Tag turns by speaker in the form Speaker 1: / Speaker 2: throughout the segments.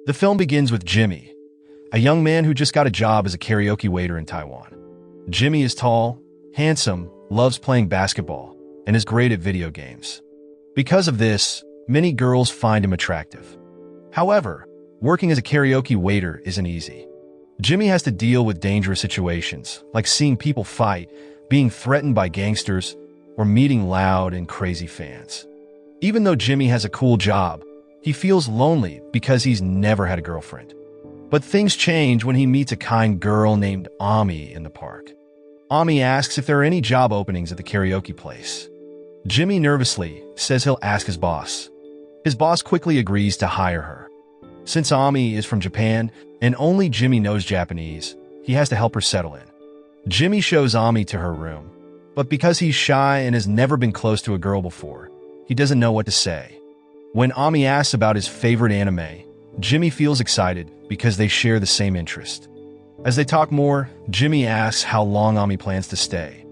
Speaker 1: The film begins with Jimmy, a young man who just got a job as a karaoke waiter in Taiwan. Jimmy is tall, handsome, loves playing basketball, and is great at video games. Because of this, many girls find him attractive. However, working as a karaoke waiter isn't easy. Jimmy has to deal with dangerous situations, like seeing people fight, being threatened by gangsters, or meeting loud and crazy fans. Even though Jimmy has a cool job, he feels lonely because he's never had a girlfriend. But things change when he meets a kind girl named Ami in the park. Ami asks if there are any job openings at the karaoke place. Jimmy nervously says he'll ask his boss. His boss quickly agrees to hire her. Since Ami is from Japan and only Jimmy knows Japanese, he has to help her settle in. Jimmy shows Ami to her room, but because he's shy and has never been close to a girl before, he doesn't know what to say. When Ami asks about his favorite anime, Jimmy feels excited because they share the same interest. As they talk more, Jimmy asks how long Ami plans to stay.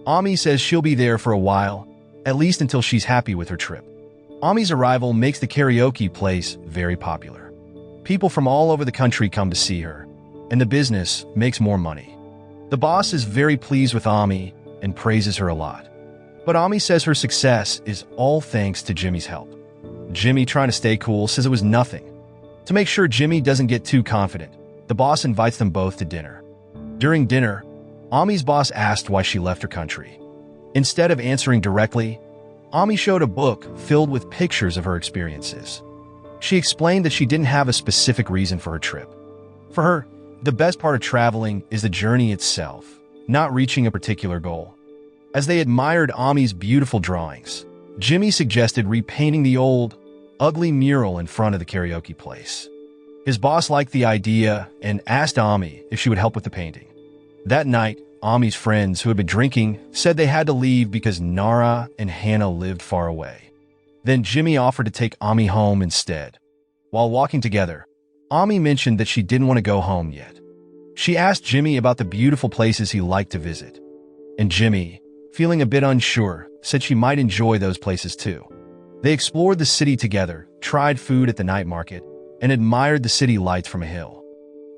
Speaker 1: Ami says she'll be there for a while, at least until she's happy with her trip. Ami's arrival makes the karaoke place very popular. People from all over the country come to see her, and the business makes more money. The boss is very pleased with Ami and praises her a lot. But Ami says her success is all thanks to Jimmy's help. Jimmy, trying to stay cool, says it was nothing. To make sure Jimmy doesn't get too confident, the boss invites them both to dinner. During dinner, Ami's boss asked why she left her country. Instead of answering directly, Ami showed a book filled with pictures of her experiences. She explained that she didn't have a specific reason for her trip. For her, the best part of traveling is the journey itself, not reaching a particular goal. As they admired Ami's beautiful drawings, Jimmy suggested repainting the old, ugly mural in front of the karaoke place. His boss liked the idea and asked Ami if she would help with the painting. That night, Ami's friends who had been drinking said they had to leave because Nara and Hannah lived far away. Then Jimmy offered to take Ami home instead. While walking together, Ami mentioned that she didn't want to go home yet. She asked Jimmy about the beautiful places he liked to visit. And Jimmy, feeling a bit unsure, said she might enjoy those places too. They explored the city together, tried food at the night market, and admired the city lights from a hill.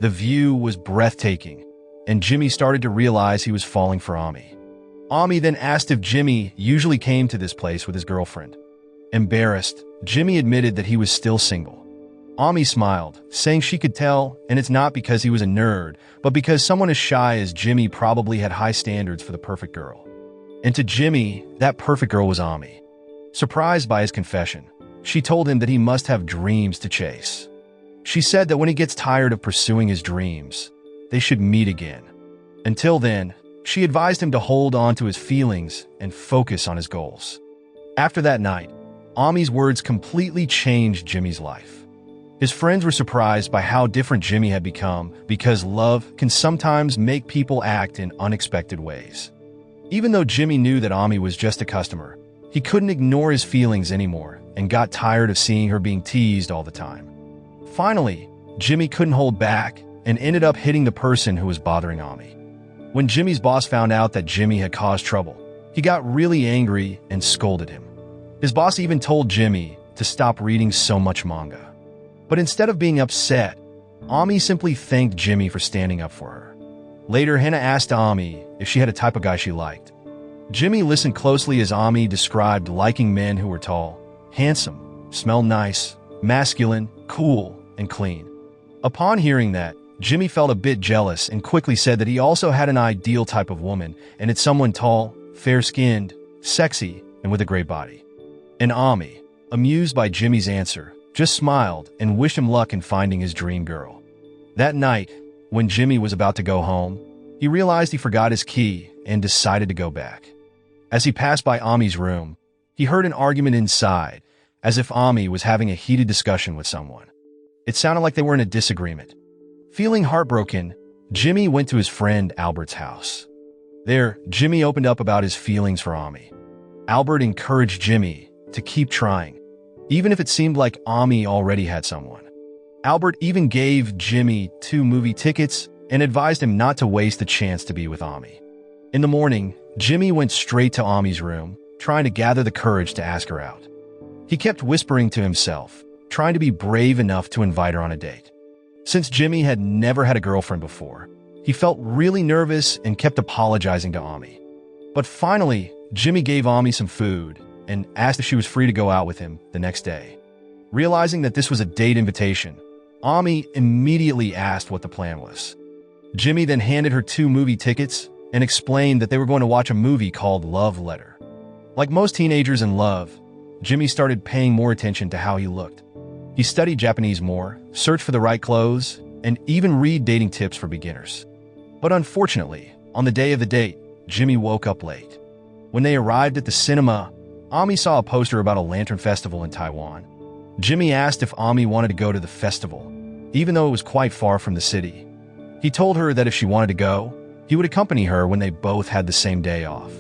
Speaker 1: The view was breathtaking, and Jimmy started to realize he was falling for Ami. Ami then asked if Jimmy usually came to this place with his girlfriend. Embarrassed, Jimmy admitted that he was still single. Ami smiled, saying she could tell, and it's not because he was a nerd, but because someone as shy as Jimmy probably had high standards for the perfect girl. And to Jimmy, that perfect girl was Ami. Surprised by his confession, she told him that he must have dreams to chase. She said that when he gets tired of pursuing his dreams, they should meet again. Until then, she advised him to hold on to his feelings and focus on his goals. After that night, Ami's words completely changed Jimmy's life. His friends were surprised by how different Jimmy had become because love can sometimes make people act in unexpected ways. Even though Jimmy knew that Ami was just a customer, he couldn't ignore his feelings anymore and got tired of seeing her being teased all the time. Finally, Jimmy couldn't hold back and ended up hitting the person who was bothering Ami. When Jimmy's boss found out that Jimmy had caused trouble, he got really angry and scolded him. His boss even told Jimmy to stop reading so much manga. But instead of being upset, Ami simply thanked Jimmy for standing up for her. Later, Hannah asked Ami if she had a type of guy she liked. Jimmy listened closely as Ami described liking men who were tall, handsome, smelled nice, masculine, cool, and clean. Upon hearing that, Jimmy felt a bit jealous and quickly said that he also had an ideal type of woman, and it's someone tall, fair-skinned, sexy, and with a great body. And Ami, amused by Jimmy's answer, just smiled and wished him luck in finding his dream girl. That night, when Jimmy was about to go home, he realized he forgot his key and decided to go back. As he passed by Ami's room, he heard an argument inside, as if Ami was having a heated discussion with someone. It sounded like they were in a disagreement. Feeling heartbroken, Jimmy went to his friend Albert's house. There, Jimmy opened up about his feelings for Ami. Albert encouraged Jimmy to keep trying, even if it seemed like Ami already had someone. Albert even gave Jimmy 2 movie tickets and advised him not to waste the chance to be with Ami. In the morning, Jimmy went straight to Ami's room, trying to gather the courage to ask her out. He kept whispering to himself, trying to be brave enough to invite her on a date. Since Jimmy had never had a girlfriend before, he felt really nervous and kept apologizing to Ami. But finally, Jimmy gave Ami some food and asked if she was free to go out with him the next day. Realizing that this was a date invitation, Ami immediately asked what the plan was. Jimmy then handed her 2 movie tickets and explained that they were going to watch a movie called Love Letter. Like most teenagers in love, Jimmy started paying more attention to how he looked. He studied Japanese more, searched for the right clothes, and even read dating tips for beginners. But unfortunately, on the day of the date, Jimmy woke up late. When they arrived at the cinema, Ami saw a poster about a lantern festival in Taiwan. Jimmy asked if Ami wanted to go to the festival, even though it was quite far from the city. He told her that if she wanted to go, he would accompany her when they both had the same day off.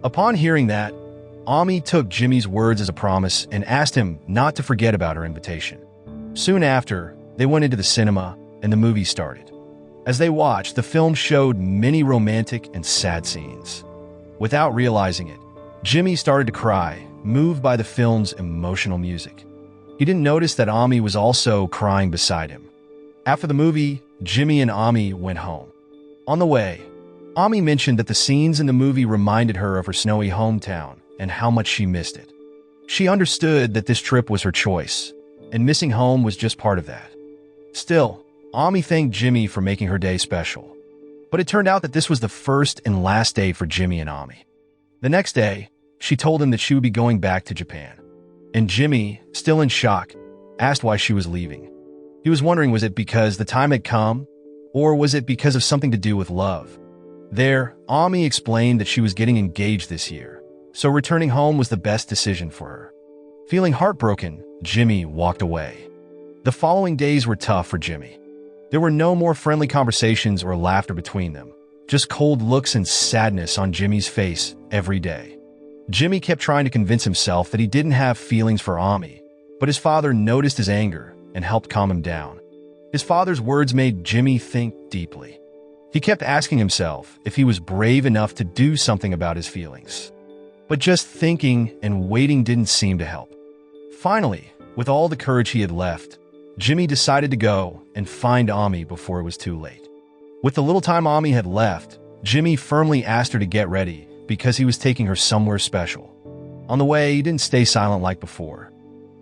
Speaker 1: Upon hearing that, Ami took Jimmy's words as a promise and asked him not to forget about her invitation. Soon after, they went into the cinema and the movie started. As they watched, the film showed many romantic and sad scenes. Without realizing it, Jimmy started to cry, moved by the film's emotional music. He didn't notice that Ami was also crying beside him. After the movie, Jimmy and Ami went home. On the way, Ami mentioned that the scenes in the movie reminded her of her snowy hometown and how much she missed it. She understood that this trip was her choice, and missing home was just part of that. Still, Ami thanked Jimmy for making her day special. But it turned out that this was the first and last day for Jimmy and Ami. The next day, she told him that she would be going back to Japan. And Jimmy, still in shock, asked why she was leaving. He was wondering, was it because the time had come, or was it because of something to do with love? There, Ami explained that she was getting engaged this year, so returning home was the best decision for her. Feeling heartbroken, Jimmy walked away. The following days were tough for Jimmy. There were no more friendly conversations or laughter between them, just cold looks and sadness on Jimmy's face every day. Jimmy kept trying to convince himself that he didn't have feelings for Ami, but his father noticed his anger and helped calm him down. His father's words made Jimmy think deeply. He kept asking himself if he was brave enough to do something about his feelings. But just thinking and waiting didn't seem to help. Finally, with all the courage he had left, Jimmy decided to go and find Ami before it was too late. With the little time Ami had left, Jimmy firmly asked her to get ready because he was taking her somewhere special. On the way, he didn't stay silent like before.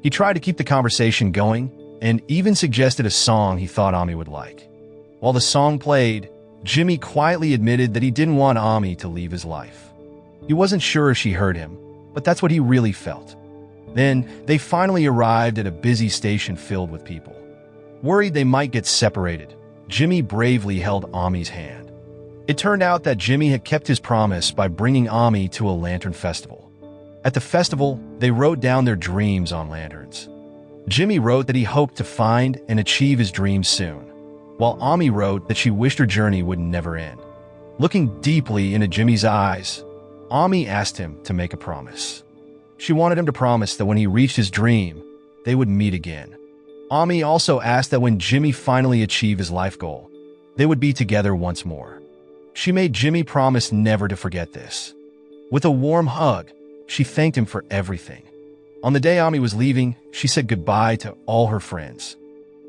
Speaker 1: He tried to keep the conversation going and even suggested a song he thought Ami would like. While the song played, Jimmy quietly admitted that he didn't want Ami to leave his life. He wasn't sure if she heard him, but that's what he really felt. Then, they finally arrived at a busy station filled with people. Worried they might get separated, Jimmy bravely held Ami's hand. It turned out that Jimmy had kept his promise by bringing Ami to a lantern festival. At the festival, they wrote down their dreams on lanterns. Jimmy wrote that he hoped to find and achieve his dreams soon, while Ami wrote that she wished her journey would never end. Looking deeply into Jimmy's eyes, Ami asked him to make a promise. She wanted him to promise that when he reached his dream, they would meet again. Ami also asked that when Jimmy finally achieved his life goal, they would be together once more. She made Jimmy promise never to forget this. With a warm hug, she thanked him for everything. On the day Ami was leaving, she said goodbye to all her friends.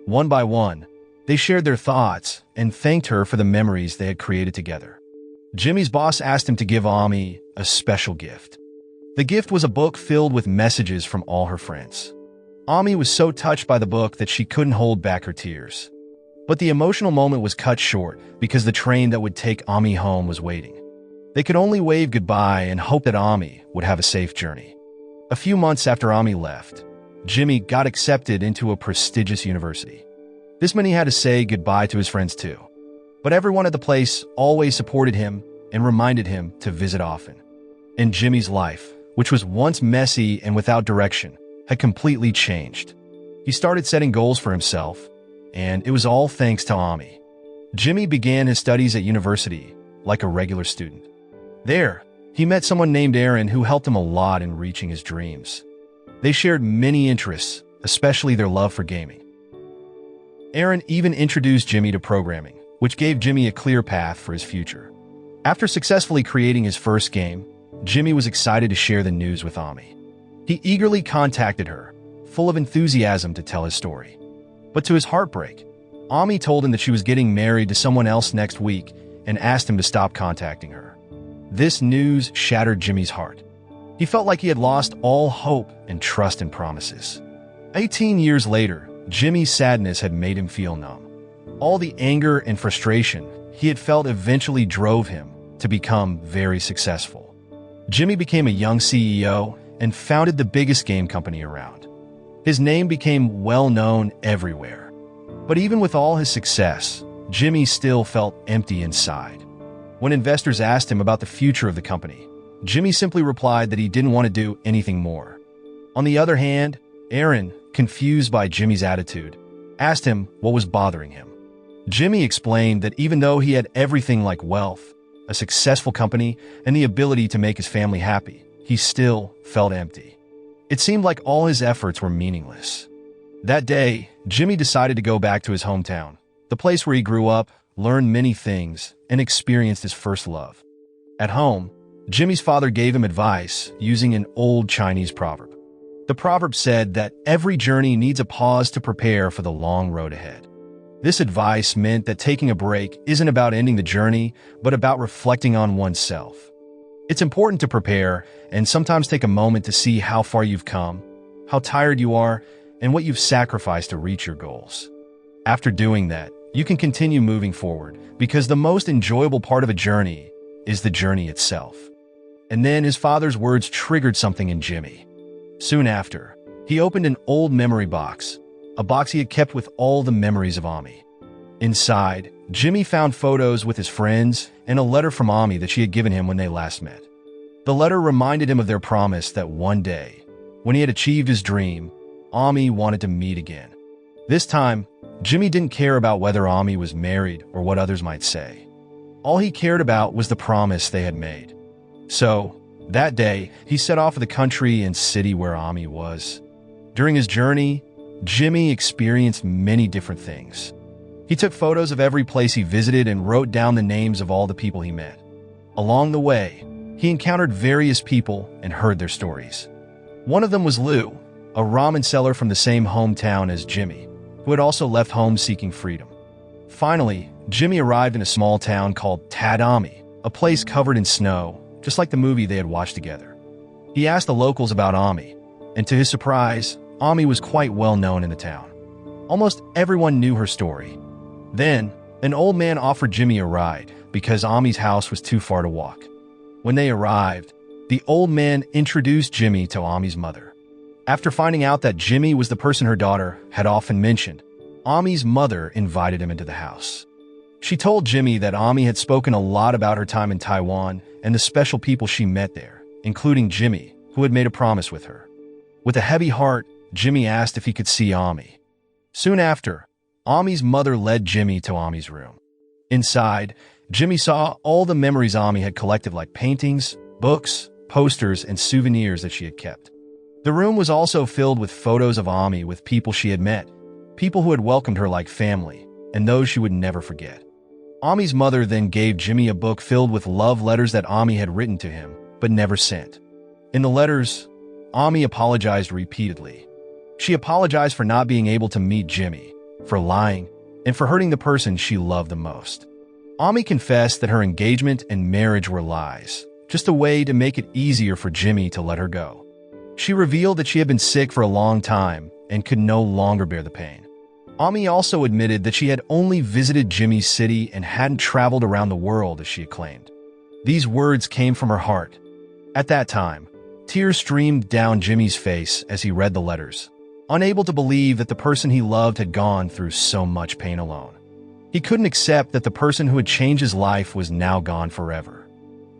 Speaker 1: One by one, they shared their thoughts and thanked her for the memories they had created together. Jimmy's boss asked him to give Ami a special gift. The gift was a book filled with messages from all her friends. Ami was so touched by the book that she couldn't hold back her tears. But the emotional moment was cut short because the train that would take Ami home was waiting. They could only wave goodbye and hope that Ami would have a safe journey. A few months after Ami left, Jimmy got accepted into a prestigious university. This meant he had to say goodbye to his friends too. But everyone at the place always supported him and reminded him to visit often. And Jimmy's life, which was once messy and without direction, had completely changed. He started setting goals for himself, and it was all thanks to Ami. Jimmy began his studies at university like a regular student. There, he met someone named Aaron who helped him a lot in reaching his dreams. They shared many interests, especially their love for gaming. Aaron even introduced Jimmy to programming, which gave Jimmy a clear path for his future. After successfully creating his first game, Jimmy was excited to share the news with Ami. He eagerly contacted her, full of enthusiasm to tell his story. But to his heartbreak, Ami told him that she was getting married to someone else next week and asked him to stop contacting her. This news shattered Jimmy's heart. He felt like he had lost all hope and trust in promises. 18 years later, Jimmy's sadness had made him feel numb. All the anger and frustration he had felt eventually drove him to become very successful. Jimmy became a young CEO and founded the biggest game company around. His name became well known everywhere. But even with all his success, Jimmy still felt empty inside. When investors asked him about the future of the company, Jimmy simply replied that he didn't want to do anything more. On the other hand, Aaron, confused by Jimmy's attitude, asked him what was bothering him. Jimmy explained that even though he had everything like wealth, a successful company, and the ability to make his family happy, he still felt empty. It seemed like all his efforts were meaningless. That day, Jimmy decided to go back to his hometown, the place where he grew up, learned many things, and experienced his first love. At home, Jimmy's father gave him advice using an old Chinese proverb. The proverb said that every journey needs a pause to prepare for the long road ahead. This advice meant that taking a break isn't about ending the journey, but about reflecting on oneself. It's important to prepare and sometimes take a moment to see how far you've come, how tired you are, and what you've sacrificed to reach your goals. After doing that, you can continue moving forward because the most enjoyable part of a journey is the journey itself. And then his father's words triggered something in Jimmy. Soon after, he opened an old memory box, a box he had kept with all the memories of Ami. Inside, Jimmy found photos with his friends and a letter from Ami that she had given him when they last met. The letter reminded him of their promise that one day, when he had achieved his dream, Ami wanted to meet again. This time, Jimmy didn't care about whether Ami was married or what others might say. All he cared about was the promise they had made. So, that day, he set off for the country and city where Ami was. During his journey, Jimmy experienced many different things. He took photos of every place he visited and wrote down the names of all the people he met. Along the way, he encountered various people and heard their stories. One of them was Lou, a ramen seller from the same hometown as Jimmy, who had also left home seeking freedom. Finally, Jimmy arrived in a small town called Taiwanese, a place covered in snow, just like the movie they had watched together. He asked the locals about Ami, and to his surprise, Ami was quite well known in the town. Almost everyone knew her story. Then, an old man offered Jimmy a ride because Ami's house was too far to walk. When they arrived, the old man introduced Jimmy to Ami's mother. After finding out that Jimmy was the person her daughter had often mentioned, Ami's mother invited him into the house. She told Jimmy that Ami had spoken a lot about her time in Taiwan and the special people she met there, including Jimmy, who had made a promise with her. With a heavy heart, Jimmy asked if he could see Ami. Soon after, Ami's mother led Jimmy to Ami's room. Inside, Jimmy saw all the memories Ami had collected, like paintings, books, posters, and souvenirs that she had kept. The room was also filled with photos of Ami with people she had met, people who had welcomed her like family, and those she would never forget. Ami's mother then gave Jimmy a book filled with love letters that Ami had written to him, but never sent. In the letters, Ami apologized repeatedly. She apologized for not being able to meet Jimmy, for lying, and for hurting the person she loved the most. Ami confessed that her engagement and marriage were lies, just a way to make it easier for Jimmy to let her go. She revealed that she had been sick for a long time and could no longer bear the pain. Ami also admitted that she had only visited Jimmy's city and hadn't traveled around the world as she had claimed. These words came from her heart. At that time, tears streamed down Jimmy's face as he read the letters, unable to believe that the person he loved had gone through so much pain alone. He couldn't accept that the person who had changed his life was now gone forever.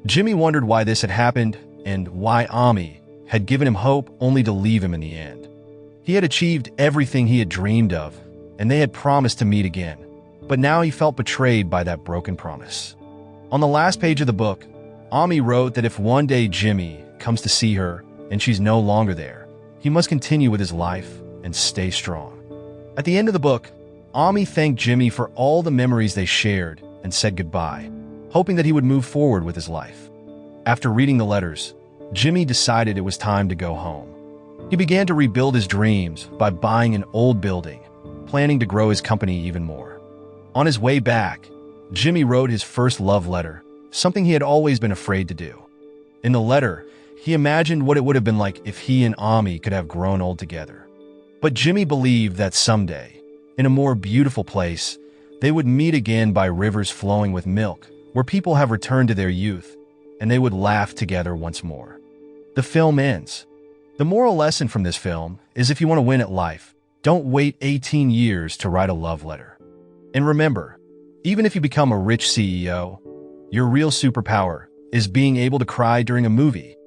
Speaker 1: Jimmy wondered why this had happened and why Ami had given him hope only to leave him in the end. He had achieved everything he had dreamed of, and they had promised to meet again, but now he felt betrayed by that broken promise. On the last page of the book, Ami wrote that if one day Jimmy comes to see her and she's no longer there, he must continue with his life and stay strong. At the end of the book, Ami thanked Jimmy for all the memories they shared and said goodbye, hoping that he would move forward with his life. After reading the letters, Jimmy decided it was time to go home. He began to rebuild his dreams by buying an old building, planning to grow his company even more. On his way back, Jimmy wrote his first love letter, something he had always been afraid to do. In the letter, he imagined what it would have been like if he and Ami could have grown old together. But Jimmy believed that someday, in a more beautiful place, they would meet again by rivers flowing with milk, where people have returned to their youth, and they would laugh together once more. The film ends. The moral lesson from this film is if you want to win at life, don't wait 18 years to write a love letter. And remember, even if you become a rich CEO, your real superpower is being able to cry during a movie